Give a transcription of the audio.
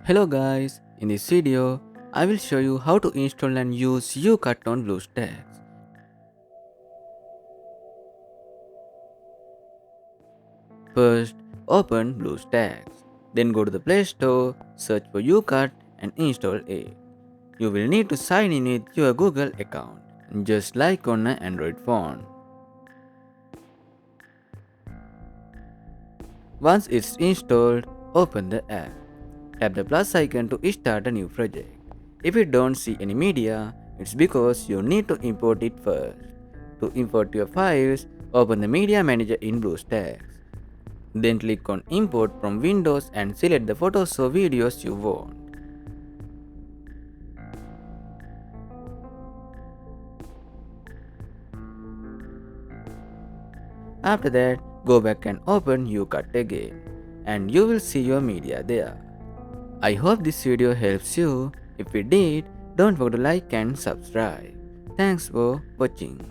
Hello guys, in this video, I will show you how to install and use YouCut on BlueStacks. First, open BlueStacks. Then go to the Play Store, search for YouCut and install it. You will need to sign in with your Google account, just like on an Android phone. Once it's installed, open the app. Tap the plus icon to start a new project. If you don't see any media, it's because you need to import it first. To import your files, open the Media Manager in BlueStacks. Then click on Import from Windows and select the photos or videos you want. After that, go back and open YouCut again, and you will see your media there. I hope this video helps you. If it did, don't forget to like and subscribe. Thanks for watching.